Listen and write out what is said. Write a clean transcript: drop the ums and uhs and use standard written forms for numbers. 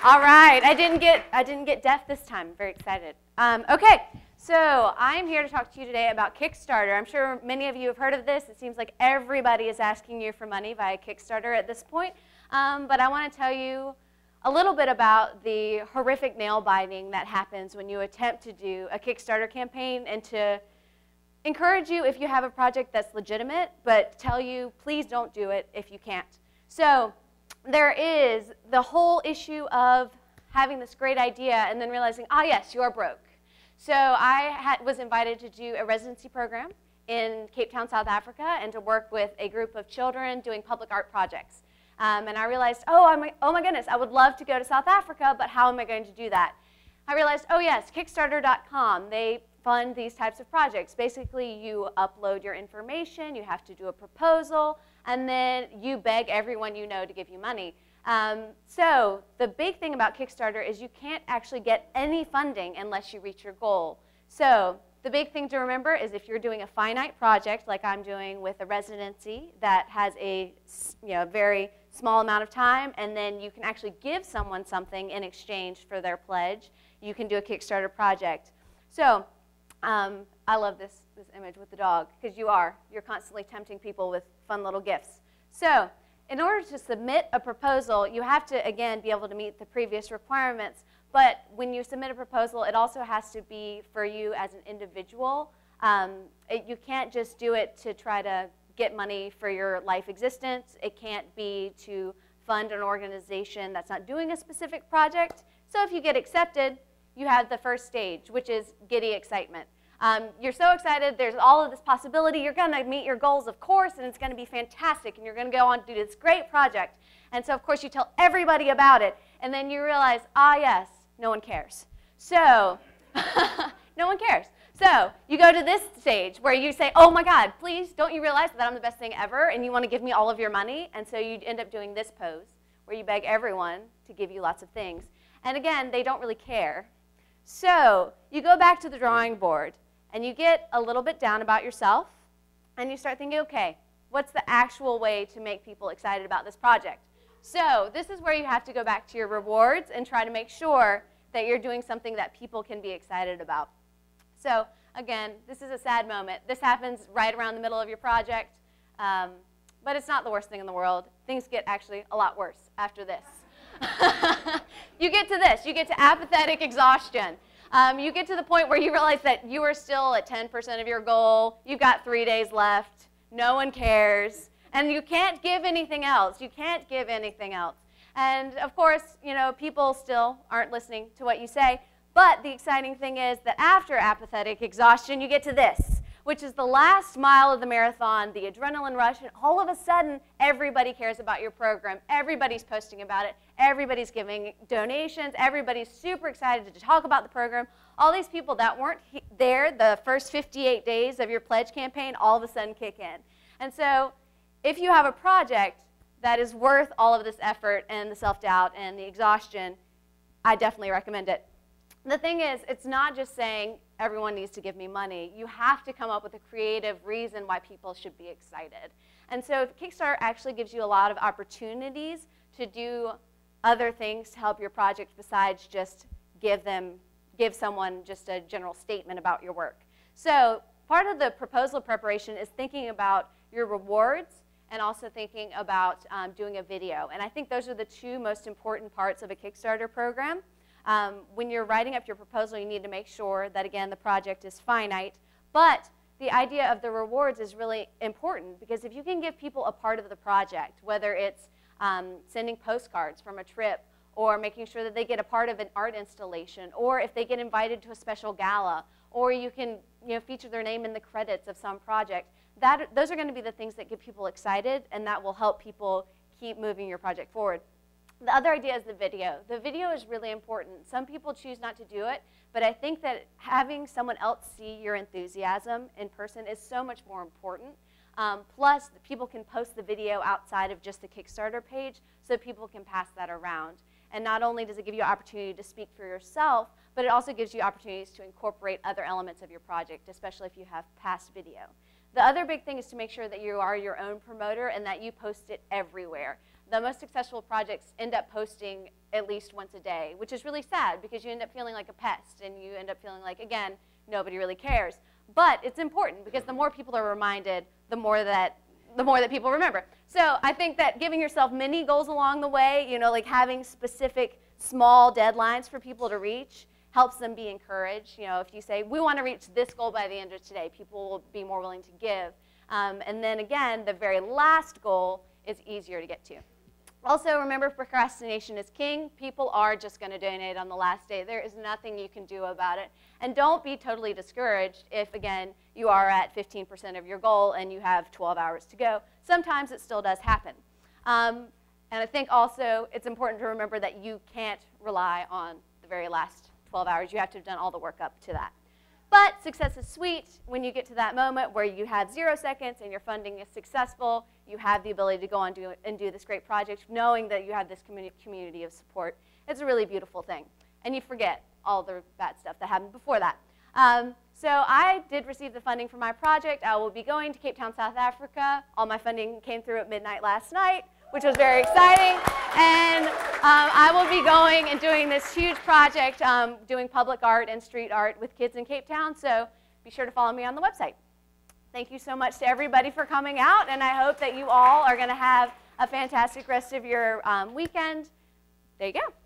All right, I didn't get deaf this time. I'm very excited. Okay, so I'm here to talk to you today about Kickstarter. I'm sure many of you have heard of this. It seems like everybody is asking you for money via Kickstarter at this point. But I want to tell you a little bit about the horrific nail biting that happens when you attempt to do a Kickstarter campaign, and to encourage you if you have a project that's legitimate, but tell you please don't do it if you can't. So there is the whole issue of having this great idea and then realizing, ah, yes, you're broke. So I was invited to do a residency program in Cape Town, South Africa, and to work with a group of children doing public art projects. And I realized, oh my goodness, I would love to go to South Africa, but how am I going to do that? I realized, oh yes, Kickstarter.com, they fund these types of projects. Basically, you upload your information, you have to do a proposal, and then you beg everyone you know to give you money. So the big thing about Kickstarter is you can't actually get any funding unless you reach your goal. So the big thing to remember is if you're doing a finite project, like I'm doing with a residency that has a very small amount of time, and then you can actually give someone something in exchange for their pledge, you can do a Kickstarter project. So I love this image with the dog, because you're constantly tempting people with fun little gifts. So in order to submit a proposal, you have to, again, be able to meet the previous requirements. But when you submit a proposal, it also has to be for you as an individual. You can't just do it to try to get money for your life existence. It can't be to fund an organization that's not doing a specific project. So if you get accepted, you have the first stage, which is Giddy Excitement. You're so excited, there's all of this possibility, you're going to meet your goals, of course, and it's going to be fantastic, and you're going to go on to do this great project. And so, of course, you tell everybody about it, and then you realize, ah, yes, no one cares. So, no one cares. So, you go to this stage where you say, oh my God, please, don't you realize that I'm the best thing ever, and you want to give me all of your money? And so you end up doing this pose, where you beg everyone to give you lots of things. And again, they don't really care. So, you go back to the drawing board, and you get a little bit down about yourself, and you start thinking, okay, what's the actual way to make people excited about this project? So this is where you have to go back to your rewards and try to make sure that you're doing something that people can be excited about. So again, this is a sad moment. This happens right around the middle of your project, but it's not the worst thing in the world. Things get actually a lot worse after this. You get to this. You get to apathetic exhaustion. You get to the point where you realize that you are still at 10% of your goal. You've got 3 days left. No one cares. And you can't give anything else. You can't give anything else. And of course, people still aren't listening to what you say. But the exciting thing is that after apathetic exhaustion, you get to this, which is the last mile of the marathon, the adrenaline rush, and all of a sudden, everybody cares about your program. Everybody's posting about it. Everybody's giving donations. Everybody's super excited to talk about the program. All these people that weren't there the first 58 days of your pledge campaign all of a sudden kick in. And so if you have a project that is worth all of this effort and the self-doubt and the exhaustion, I definitely recommend it. The thing is, it's not just saying everyone needs to give me money. You have to come up with a creative reason why people should be excited. And so Kickstarter actually gives you a lot of opportunities to do other things to help your project besides just give someone just a general statement about your work. So part of the proposal preparation is thinking about your rewards and also thinking about doing a video. And I think those are the two most important parts of a Kickstarter program. When you're writing up your proposal, you need to make sure that, again, the project is finite. But the idea of the rewards is really important, because if you can give people a part of the project, whether it's sending postcards from a trip, or making sure that they get a part of an art installation, or if they get invited to a special gala, or you can feature their name in the credits of some project, those are going to be the things that get people excited, and that will help people keep moving your project forward. The other idea is the video. The video is really important. Some people choose not to do it, but I think that having someone else see your enthusiasm in person is so much more important. Plus, people can post the video outside of just the Kickstarter page, so people can pass that around. And not only does it give you an opportunity to speak for yourself, but it also gives you opportunities to incorporate other elements of your project, especially if you have past video. The other big thing is to make sure that you are your own promoter and that you post it everywhere. The most successful projects end up posting at least once a day, which is really sad because you end up feeling like a pest and you end up feeling like, again, nobody really cares. But it's important because the more people are reminded, the more that people remember. So I think that giving yourself mini goals along the way, you know, like having specific small deadlines for people to reach helps them be encouraged. You know, if you say, we want to reach this goal by the end of today, people will be more willing to give. And then again, the very last goal is easier to get to. Also, remember, procrastination is king. People are just going to donate on the last day. There is nothing you can do about it. And don't be totally discouraged if, again, you are at 15% of your goal and you have 12 hours to go. Sometimes it still does happen. And I think also it's important to remember that you can't rely on the very last 12 hours. You have to have done all the work up to that. But success is sweet when you get to that moment where you have 0 seconds and your funding is successful. You have the ability to go on and do this great project, knowing that you have this community of support. It's a really beautiful thing. And you forget all the bad stuff that happened before that. So I did receive the funding for my project. I will be going to Cape Town, South Africa. All my funding came through at midnight last night, which was very exciting. And I will be going and doing this huge project, doing public art and street art with kids in Cape Town. So be sure to follow me on the website. Thank you so much to everybody for coming out. And I hope that you all are going to have a fantastic rest of your weekend. There you go.